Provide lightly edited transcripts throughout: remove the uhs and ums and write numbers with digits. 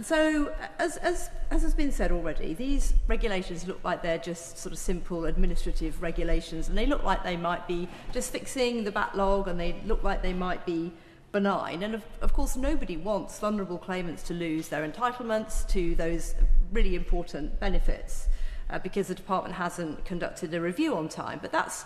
So, as has been said already, these regulations look like they're just sort of simple administrative regulations, and they look like they might be just fixing the backlog, and they look like they might be benign. And of course, nobody wants vulnerable claimants to lose their entitlements to those really important benefits because the department hasn't conducted a review on time. But that's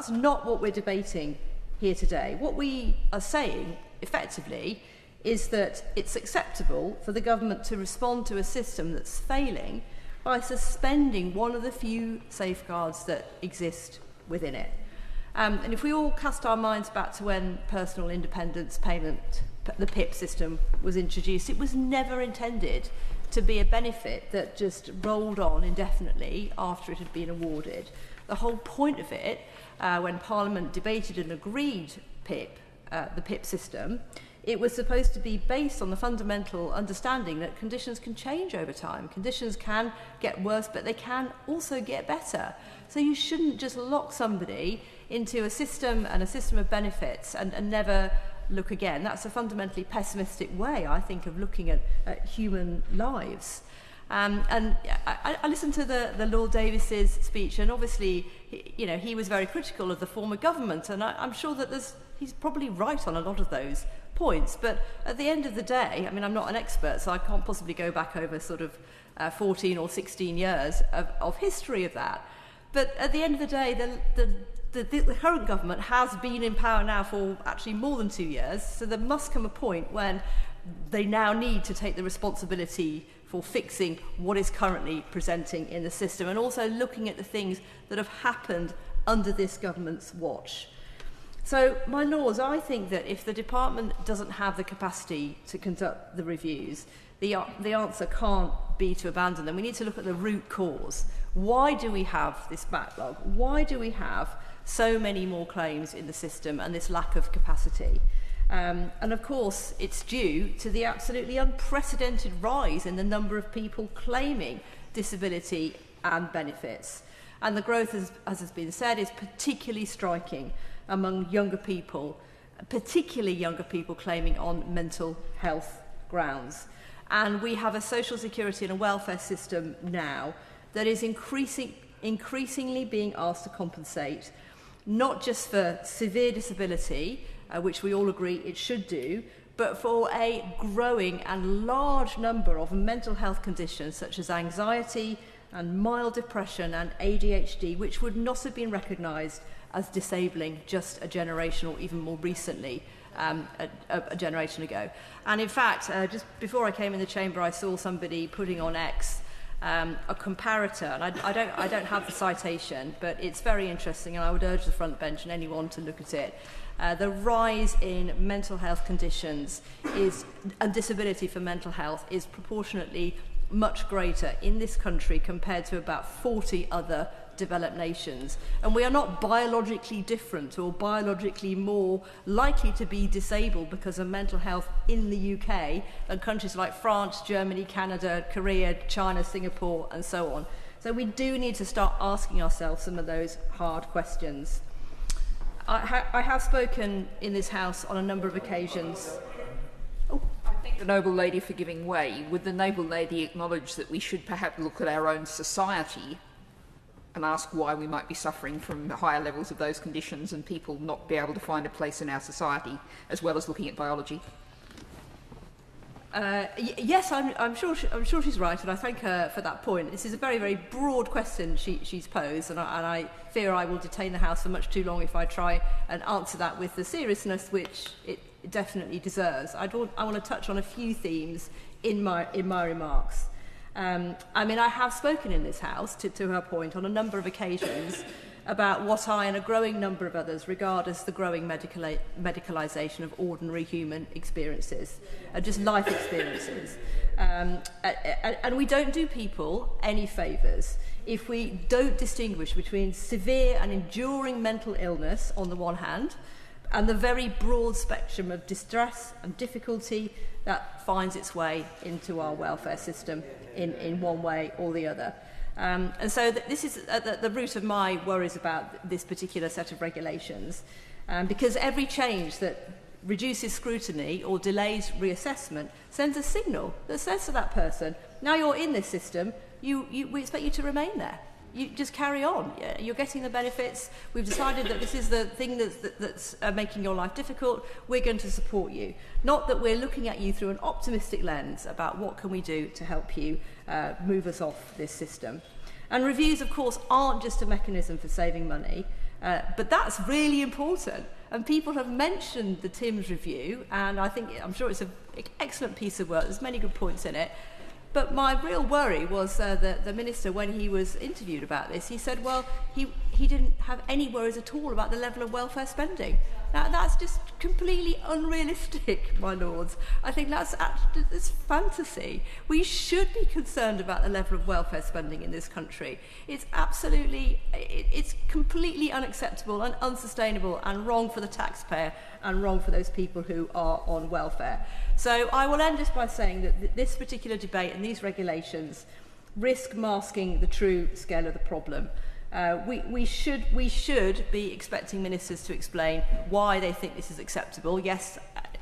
not what we're debating here today. What we are saying, effectively, is that it's acceptable for the government to respond to a system that's failing by suspending one of the few safeguards that exist within it. And if we all cast our minds back to when personal independence payment, the PIP system, was introduced, it was never intended to be a benefit that just rolled on indefinitely after it had been awarded. The whole point of it, when Parliament debated and agreed the PIP system, it was supposed to be based on the fundamental understanding that conditions can change over time. Conditions can get worse, but they can also get better. So you shouldn't just lock somebody into a system and a system of benefits and never look again. That's a fundamentally pessimistic way, I think, of looking at human lives. And I listened to the Lord Davis's speech, and obviously, he was very critical of the former government, and I'm sure that he's probably right on a lot of those points. But at the end of the day, I mean, I'm not an expert, so I can't possibly go back over sort of 14 or 16 years of history of that. But at the end of the day, the current government has been in power now for actually more than 2 years, so there must come a point when they now need to take the responsibility for fixing what is currently presenting in the system, and also looking at the things that have happened under this government's watch. So, my lords, I think that if the department doesn't have the capacity to conduct the reviews, the answer can't be to abandon them. We need to look at the root cause. Why do we have this backlog? Why do we have so many more claims in the system and this lack of capacity? And of course, it's due to the absolutely unprecedented rise in the number of people claiming disability and benefits. And the growth, as has been said, is particularly striking among younger people, particularly younger people claiming on mental health grounds. And we have a social security and a welfare system now that is increasingly being asked to compensate, not just for severe disability, which we all agree it should do, but for a growing and large number of mental health conditions such as anxiety and mild depression and ADHD, which would not have been recognised as disabling just a generation or even more recently, a generation ago. And in fact, just before I came in the chamber, I saw somebody putting on X a comparator, and I don't have the citation, but it's very interesting, and I would urge the front bench and anyone to look at it. The rise in mental health conditions and disability for mental health is proportionately much greater in this country compared to about 40 other developed nations. And we are not biologically different or biologically more likely to be disabled because of mental health in the UK than countries like France, Germany, Canada, Korea, China, Singapore, and so on. So we do need to start asking ourselves some of those hard questions. I have spoken in this House on a number of occasions. I thank the noble lady for giving way. Would the noble lady acknowledge that we should perhaps look at our own society and ask why we might be suffering from higher levels of those conditions and people not be able to find a place in our society, as well as looking at biology? Yes, I'm sure she's right, and I thank her for that point. This is a very, very broad question she's posed, and I fear I will detain the House for much too long if I try and answer that with the seriousness which it definitely deserves. I want to touch on a few themes in my remarks. I mean, I have spoken in this House, to her point, on a number of occasions about what I and a growing number of others regard as the growing medicalisation of ordinary human experiences, just life experiences. And we don't do people any favours if we don't distinguish between severe and enduring mental illness on the one hand and the very broad spectrum of distress and difficulty that finds its way into our welfare system in one way or the other. And so this is at the root of my worries about this particular set of regulations, because every change that reduces scrutiny or delays reassessment sends a signal that says to that person, now you're in this system, we expect you to remain there. You just carry on. You're getting the benefits. We've decided that this is the thing that's making your life difficult. We're going to support you. Not that we're looking at you through an optimistic lens about what can we do to help you move us off this system. And reviews, of course, aren't just a mechanism for saving money, but that's really important. And people have mentioned the Tim's review, and I'm sure it's an excellent piece of work. There's many good points in it. But my real worry was the Minister, when he was interviewed about this, he said, well, he didn't have any worries at all about the level of welfare spending. Now, that's just completely unrealistic, my lords. I think that's fantasy. We should be concerned about the level of welfare spending in this country. It's completely unacceptable and unsustainable and wrong for the taxpayer and wrong for those people who are on welfare. So I will end just by saying that this particular debate and these regulations risk masking the true scale of the problem. We should be expecting ministers to explain why they think this is acceptable. Yes,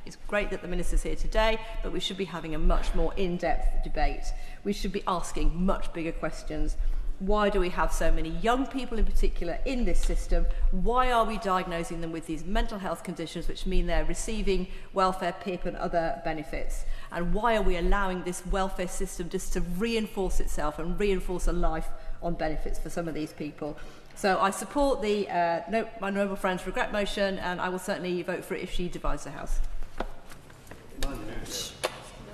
it's great that the minister's here today, but we should be having a much more in-depth debate. We should be asking much bigger questions. Why do we have so many young people in particular in this system? Why are we diagnosing them with these mental health conditions which mean they're receiving welfare, PIP and other benefits? And why are we allowing this welfare system just to reinforce itself and reinforce a life on benefits for some of these people? So I support my noble friend's regret motion, and I will certainly vote for it if she divides the House.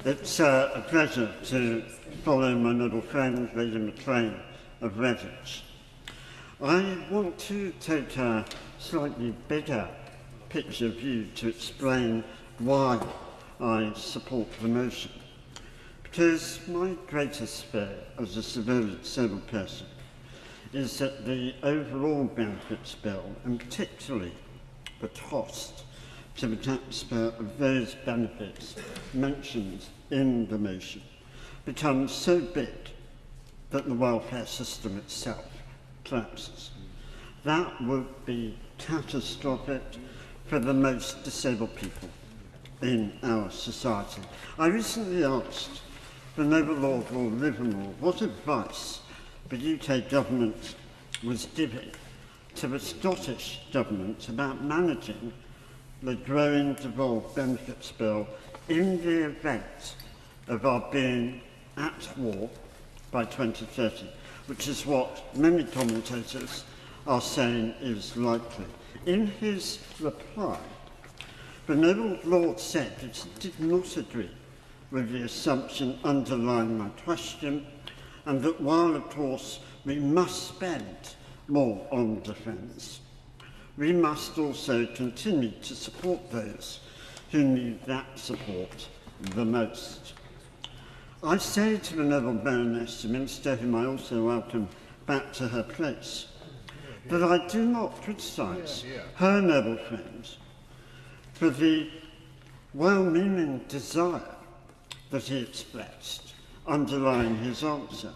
It's a pleasure to follow my noble friend, Lady McLean of Redditch. I want to take a slightly bigger picture view to explain why I support the motion. Because my greatest fear as a severely disabled person is that the overall benefits bill, and particularly the cost to the taxpayer of those benefits mentioned in the motion, becomes so big that the welfare system itself collapses. That would be catastrophic for the most disabled people in our society. I recently asked the noble Lord Livermore what advice the UK government was giving to the Scottish government about managing the growing devolved benefits bill in the event of our being at war by 2030, which is what many commentators are saying is likely. In his reply, the noble Lord said that he did not agree with the assumption underlying my question, and that while, of course, we must spend more on defence, we must also continue to support those who need that support the most. I say to the noble Baroness, the Minister, whom I also welcome back to her place, that I do not criticise her noble friend for the well-meaning desire that he expressed underlying his answer.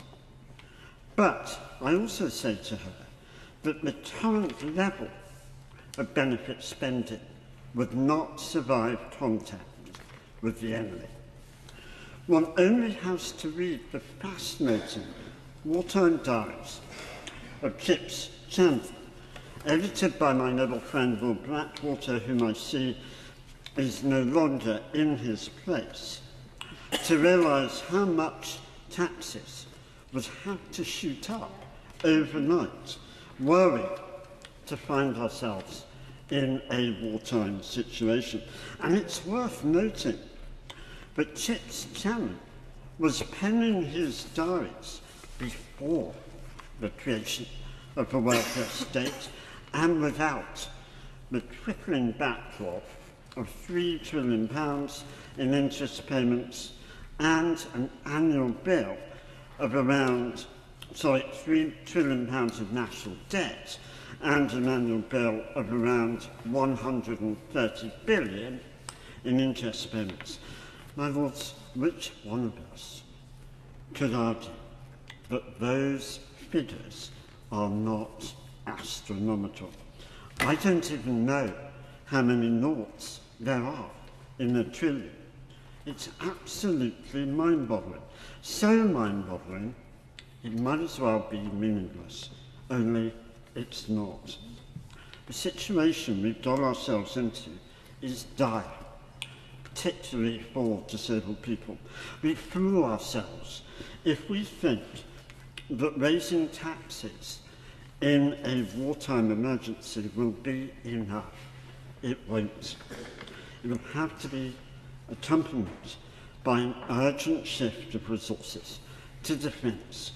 But I also say to her that the current level of benefit spending would not survive contact with the enemy. One only has to read the fascinating wartime diaries of Chips Chandler, edited by my noble friend Will Blackwater, whom I see is no longer in his place, to realise how much taxes would have to shoot up overnight, were we to find ourselves in a wartime situation. And it's worth noting that Chips Chandler was penning his diaries before the creation of the welfare state and without the crippling backlog of £3 trillion in interest payments and an annual bill of around, £3 trillion of national debt and an annual bill of around 130 billion in interest payments. My lords, which one of us could argue that those figures are not astronomical? I don't even know how many noughts there are in a trillion. It's absolutely mind-boggling. So mind-boggling, it might as well be meaningless, only it's not. The situation we've got ourselves into is dire, particularly for disabled people. We fool ourselves if we think that raising taxes in a wartime emergency will be enough. It won't. It will have to be accompanied by an urgent shift of resources to defence,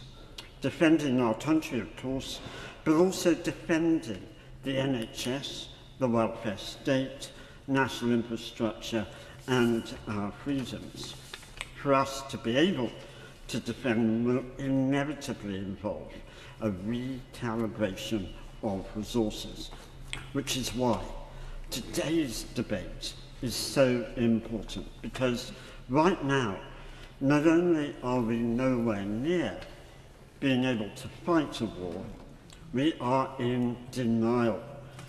defending our country, of course, but also defending the NHS, the welfare state, national infrastructure, and our freedoms. For us to be able to defend will inevitably involve a recalibration of resources, which is why today's debate is so important, because right now, not only are we nowhere near being able to fight a war, we are in denial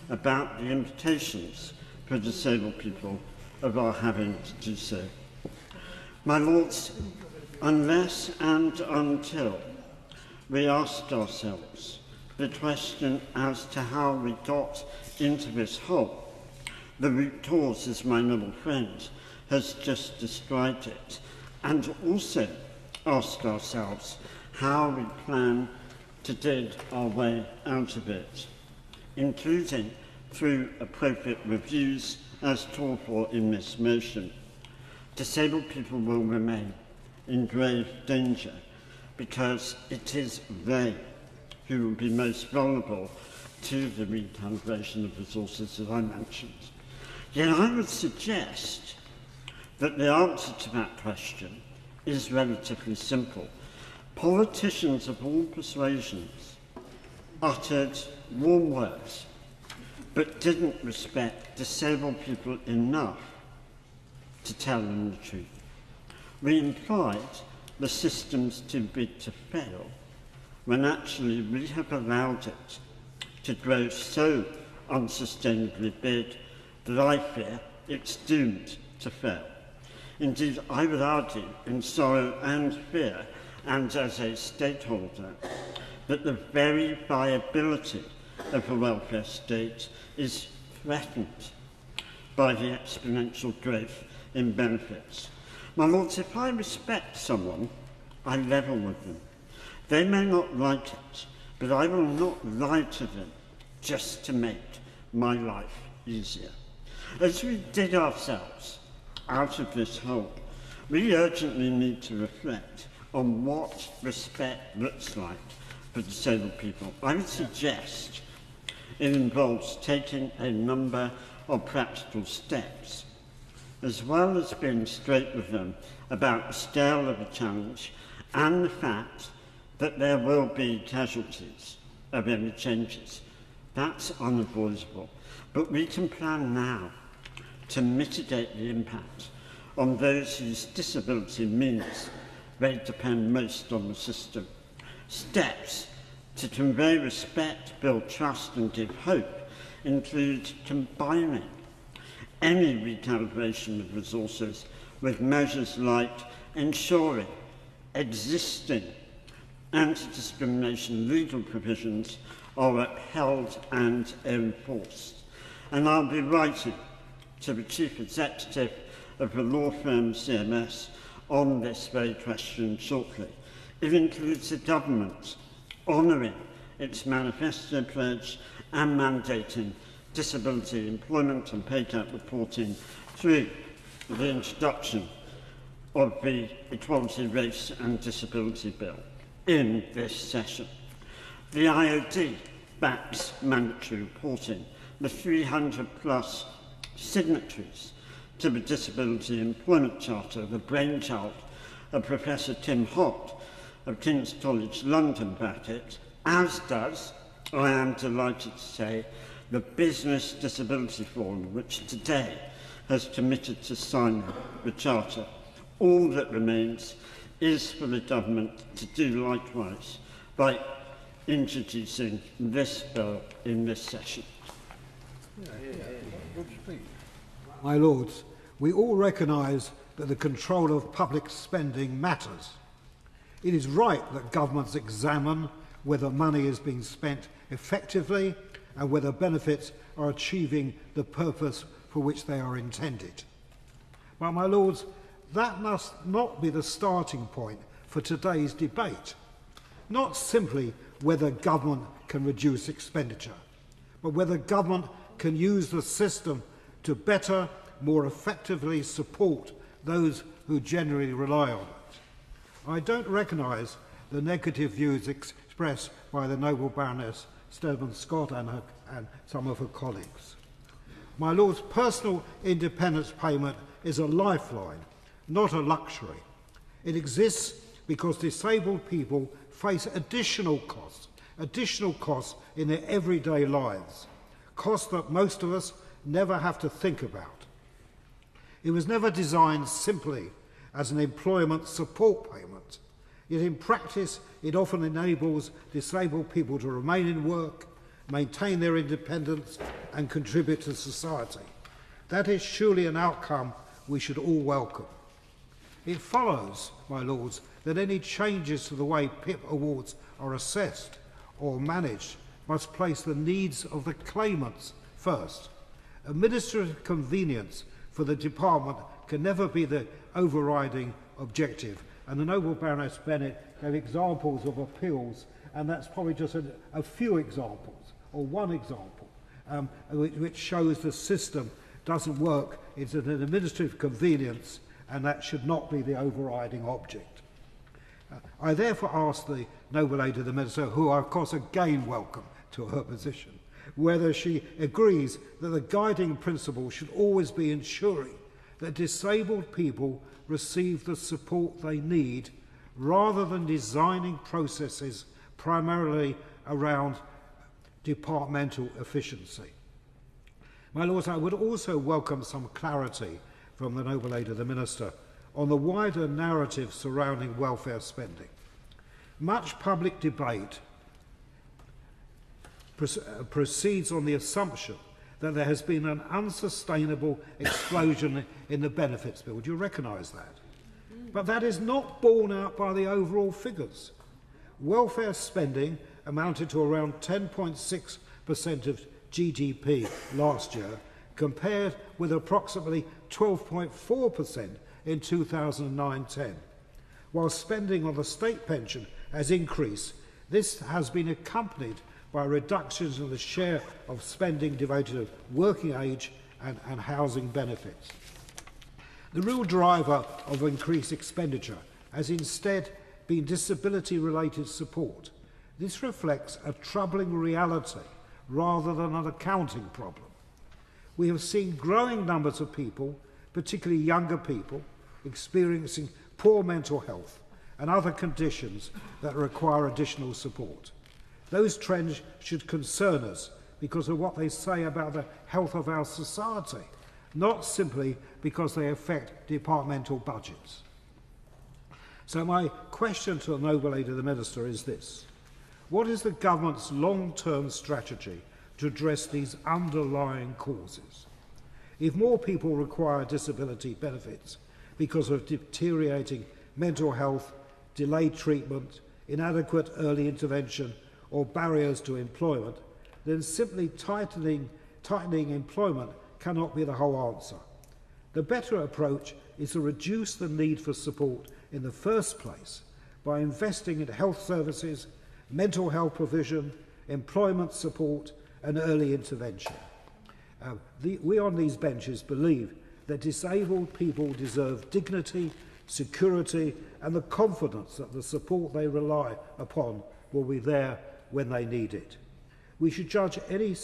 about the implications for disabled people of our having to do so. My lords, unless and until we ask ourselves the question as to how we got into this hole, the root cause, as my noble friend has just described it, and also ask ourselves how we plan to dig our way out of it, including through appropriate reviews as called for in this motion, disabled people will remain in grave danger because it is they who will be most vulnerable to the recalibration of resources that I mentioned. Yet I would suggest that the answer to that question is relatively simple. Politicians of all persuasions uttered warm words, but didn't respect disabled people enough to tell them the truth. We implied the system's too big to fail, when actually we have allowed it to grow so unsustainably big that I fear it's doomed to fail. Indeed, I would argue, in sorrow and fear, and as a stakeholder, that the very viability of the welfare state is threatened by the exponential growth in benefits. My lords, if I respect someone, I level with them. They may not like it, but I will not lie to them just to make my life easier. As we dig ourselves out of this hole, we urgently need to reflect on what respect looks like for disabled people. I would suggest it involves taking a number of practical steps, as well as being straight with them about the scale of the challenge and the fact that there will be casualties of any changes. That's unavoidable. But we can plan now to mitigate the impact on those whose disability means they depend most on the system. Steps to convey respect, build trust and give hope include combining any recalibration of resources with measures like ensuring existing anti-discrimination legal provisions are upheld and enforced. And I'll be writing to the Chief Executive of the law firm CMS on this very question shortly. It includes the government honouring its manifesto pledge and mandating disability employment and pay gap reporting through the introduction of the Equality, Race and Disability Bill in this session. The IOD backs mandatory reporting. The 300 plus signatories to the Disability Employment Charter, the brainchild of Professor Tim Hott of King's College London, back it, as does, I am delighted to say, the Business Disability Forum, which today has committed to signing the Charter. All that remains is for the government to do likewise by introducing this bill in this session. My Lords, we all recognise that the control of public spending matters. It is right that governments examine whether money is being spent effectively and whether benefits are achieving the purpose for which they are intended. But, my Lords, that must not be the starting point for today's debate. Not simply whether government can reduce expenditure, but whether government can use the system to better, more effectively support those who generally rely on it. I don't recognise the negative views expressed by the Noble Baroness Stedman Scott and some of her colleagues. My Lords, personal independence payment is a lifeline, not a luxury. It exists because disabled people face additional costs in their everyday lives, costs that most of us never have to think about. It was never designed simply as an employment support payment, yet in practice it often enables disabled people to remain in work, maintain their independence and contribute to society. That is surely an outcome we should all welcome. It follows, my Lords, that any changes to the way PIP awards are assessed or managed must place the needs of the claimants first. Administrative convenience for the department can never be the overriding objective, and the Noble Baroness Bennett gave examples of appeals, and that's probably just a few examples, or one example, which shows the system doesn't work. It's an administrative convenience, and that should not be the overriding object. I therefore ask the Noble Lady the Minister, who I of course again welcome to her position, whether she agrees that the guiding principle should always be ensuring that disabled people receive the support they need, rather than designing processes primarily around departmental efficiency. My Lords, I would also welcome some clarity from the Noble Lady the Minister on the wider narrative surrounding welfare spending. Much public debate proceeds on the assumption that there has been an unsustainable explosion in the benefits bill. Do you recognise that? But that is not borne out by the overall figures. Welfare spending amounted to around 10.6% of GDP last year, compared with approximately 12.4% in 2009-10. While spending on the state pension has increased, this has been accompanied by reductions in the share of spending devoted to working age and housing benefits. The real driver of increased expenditure has instead been disability-related support. This reflects a troubling reality rather than an accounting problem. We have seen growing numbers of people, particularly younger people, experiencing poor mental health and other conditions that require additional support. Those trends should concern us because of what they say about the health of our society, not simply because they affect departmental budgets. So my question to the Noble Lady the Minister is this: what is the government's long-term strategy to address these underlying causes? If more people require disability benefits because of deteriorating mental health, delayed treatment, inadequate early intervention, or barriers to employment, then simply tightening employment cannot be the whole answer. The better approach is to reduce the need for support in the first place by investing in health services, mental health provision, employment support and early intervention. We on these benches believe that disabled people deserve dignity, security and the confidence that the support they rely upon will be there when they need it. We should judge any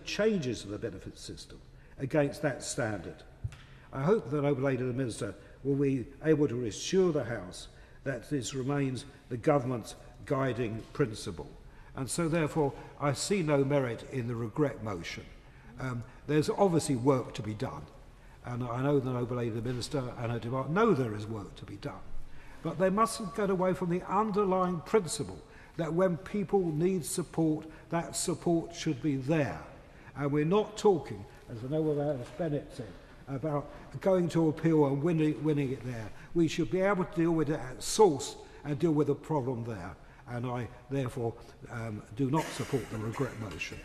changes to the benefit system against that standard. I hope the Noble Lady the Minister will be able to assure the House that this remains the government's guiding principle. And so therefore I see no merit in the regret motion. There's obviously work to be done, and I know the Noble Lady the Minister and her department know there is work to be done. But they mustn't get away from the underlying principle that when people need support, that support should be there. And we're not talking as the Noble House Bennett said, about going to appeal and winning it there. We should be able to deal with it at source and deal with the problem there. And I, therefore, do not support the regret motion.